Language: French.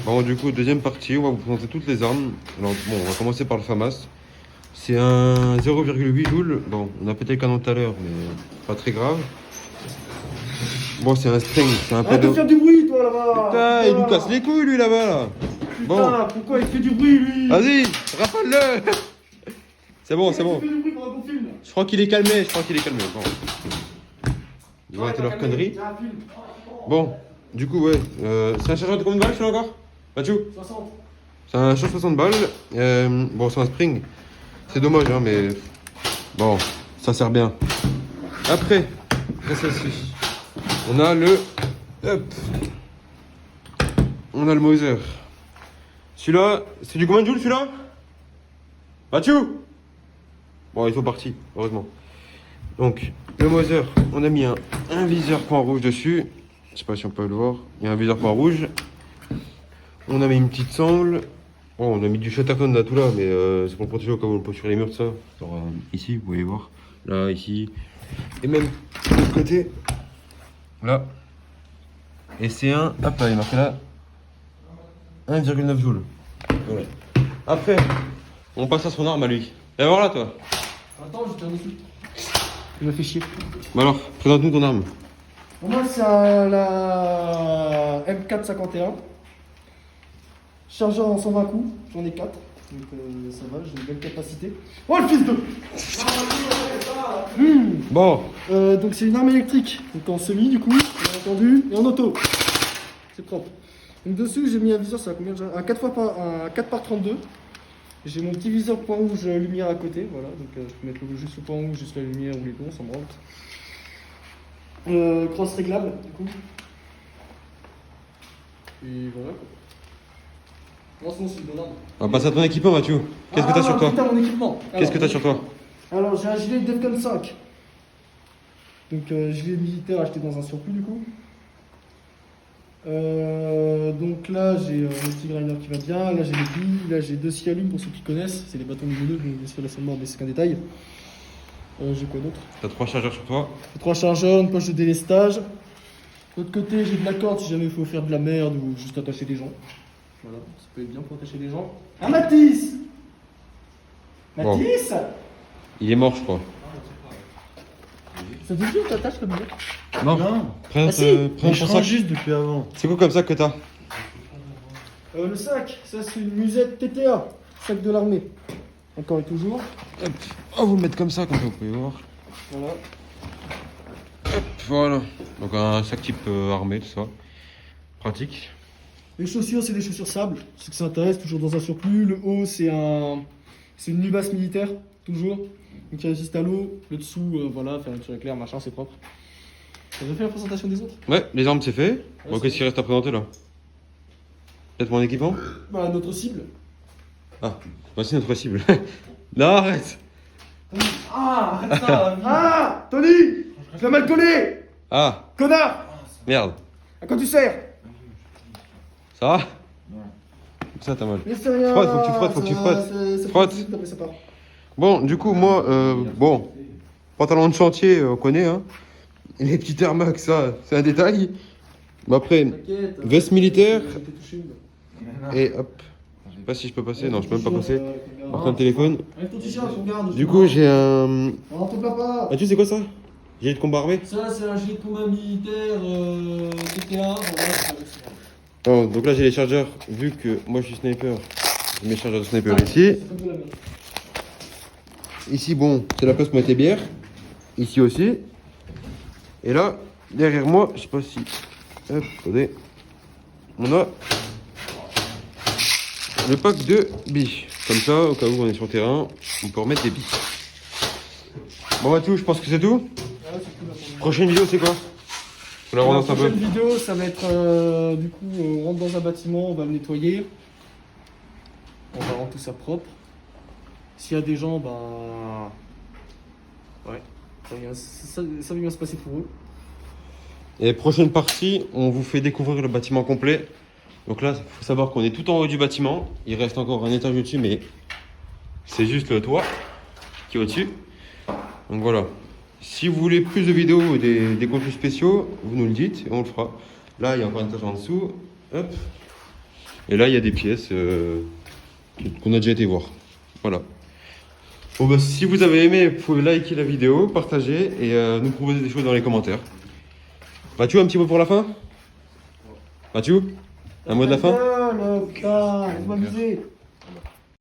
Bon, du coup, deuxième partie, on va vous présenter toutes les armes. Alors, bon, on va commencer par le FAMAS. C'est un 0,8 joules. Bon, on a pété le canon tout à l'heure, mais pas très grave. Bon, c'est un string, c'est un peu Arrête de faire du bruit, toi, là-bas. Putain, il nous casse les couilles, lui, là-bas, là. Putain, pourquoi il fait du bruit, lui? Vas-y, rafale-le. C'est bon, c'est bon. Il fait du bruit pendant qu'on filme. Je crois qu'il est calmé, Bon. Ils vont arrêter leur connerie. Bon, du coup, ouais. C'est un chargeur de combien de balles, celui-là encore Mathieu 60. C'est un chargeur 60 balles. Bon, c'est un spring. C'est dommage, hein, mais bon, ça sert bien. Après celle-ci, on a le. Hop. On a le Moser. Celui-là, c'est du combien de joules, celui-là Mathieu. Bon, ils sont partis, heureusement. Donc, le Moser, on a mis un viseur point rouge dessus. Je sais pas si on peut le voir. Il y a un viseur point rouge. On a mis une petite sangle. Bon, on a mis du Chatterton là, tout là, mais c'est pour le protéger au cas où on le pose sur les murs, tout ça. Genre, ici, vous pouvez voir. Là, ici. Et même de l'autre côté. Là. Et c'est hop là, il est marqué là. 1,9 joules. Voilà. Après, on passe à son arme à lui. Et voilà, toi. Attends, je tiens dessus. Il m'a fait chier. Bah alors, présente-nous ton arme. Pour moi, c'est la M451. Chargeur en 120 coups, j'en ai 4. Donc ça va, j'ai une belle capacité. Oh le fils de. Bon. Donc c'est une arme électrique, donc en semi du coup, bien entendu, et en auto. C'est propre. Donc dessus j'ai mis un viseur, ça a combien déjà un 4 par 32. J'ai mon petit viseur point rouge lumière à côté, voilà, donc je peux mettre juste le point rouge, juste la lumière ou les deux, ça me rentre. Cross réglable du coup. Et voilà. Non, sinon c'est une bonne arme. On va passer à ton équipement, Mathieu. Qu'est-ce que t'as sur toi Putain, mon équipement. Qu'est-ce que t'as sur toi Alors j'ai un gilet Defcon 5. Donc gilet militaire acheté dans un surplus du coup. Donc là j'ai mon petit grinder qui va bien, là j'ai les billes, là j'ai 2 scialumes pour ceux qui connaissent, c'est les bâtons niveau 2, donc bien sûr là c'est mort mais c'est qu'un détail. J'ai quoi d'autre? T'as 3 chargeurs sur toi. J'ai 3 chargeurs, une poche de délestage. De l'autre côté j'ai de la corde si jamais il faut faire de la merde ou juste attacher des gens. Voilà, ça peut être bien pour attacher des gens. Ah Mathis Bon. Mathis Il est mort, je crois. Ça te dit on t'attache comme ça? Non. Ah si. Prends ton sac. juste depuis avant. C'est quoi comme sac que t'as Le sac, ça c'est une musette TTA, sac de l'armée. Encore et toujours. Hop. On va vous le mettre comme ça, comme ça vous pouvez voir. Voilà. Hop, voilà. Donc un sac type armé, tout ça. Pratique. Les chaussures, c'est des chaussures sable. Ceux que ça intéresse, toujours dans un surplus. Le haut, c'est une nubasse militaire, toujours. Donc il résiste à l'eau. Le dessous, voilà, fermeture éclair, machin, c'est propre. Vous avez fait la présentation des autres? Ouais, les armes c'est fait. Ouais, Bon, c'est qu'est-ce qu'il reste à présenter là Peut-être mon équipement Bah, notre cible. Ah, voici notre cible. Non, arrête. Ah, arrête ça. Ah, Tony, je l'ai mal collé. Ah, Connard. merde. À quoi tu sers? Ça va Ça t'as mal. Mais c'est rien. Frotte, faut que tu frottes, faut que tu frottes. Frotte. Après, ça part. Bon, du coup, moi, bon, pantalon de chantier, on connaît, hein. Les petits Air Max, ça, c'est un détail. Bon, après, T'inquiète. veste militaire. J'ai été touché, moi. Et hop. Je sais pas si je peux passer, non, je peux même pas passer. Par contre, téléphone. Avec ton t-shirt, regarde. Du coup, j'ai un. Non, te plains pas. Ah, tu sais quoi ça Gilet de combat armé. Ça, c'est un gilet de combat militaire TTA. Oh, donc là, j'ai les chargeurs. Vu que moi, je suis sniper, j'ai mes chargeurs de sniper ici. Ici, bon, c'est la place pour mettre les bières. Ici aussi. Et là, derrière moi, je sais pas si. Hop, attendez. On a le pack de billes. Comme ça, au cas où on est sur le terrain, on peut remettre des billes. Bon, Mathieu, je pense que c'est tout. Prochaine vidéo, c'est quoi On la La relance un peu. prochaine vidéo, ça va être du coup, on rentre dans un bâtiment, on va le nettoyer. On va rendre tout ça propre. S'il y a des gens, bah. Ouais, ça va bien se passer pour eux. Et prochaine partie, on vous fait découvrir le bâtiment complet. Donc là, il faut savoir qu'on est tout en haut du bâtiment. Il reste encore un étage au-dessus, mais c'est juste le toit qui est au-dessus. Donc voilà. Si vous voulez plus de vidéos ou des contenus spéciaux, vous nous le dites et on le fera. Là, il y a encore un étage en dessous. Hop. Et là, il y a des pièces qu'on a déjà été voir. Voilà. Bon, bah, si vous avez aimé, vous pouvez liker la vidéo, partager et nous proposer des choses dans les commentaires. Mathieu, un petit mot pour la fin? Mathieu, un mot de la fin? Putain, laisse-moi viser.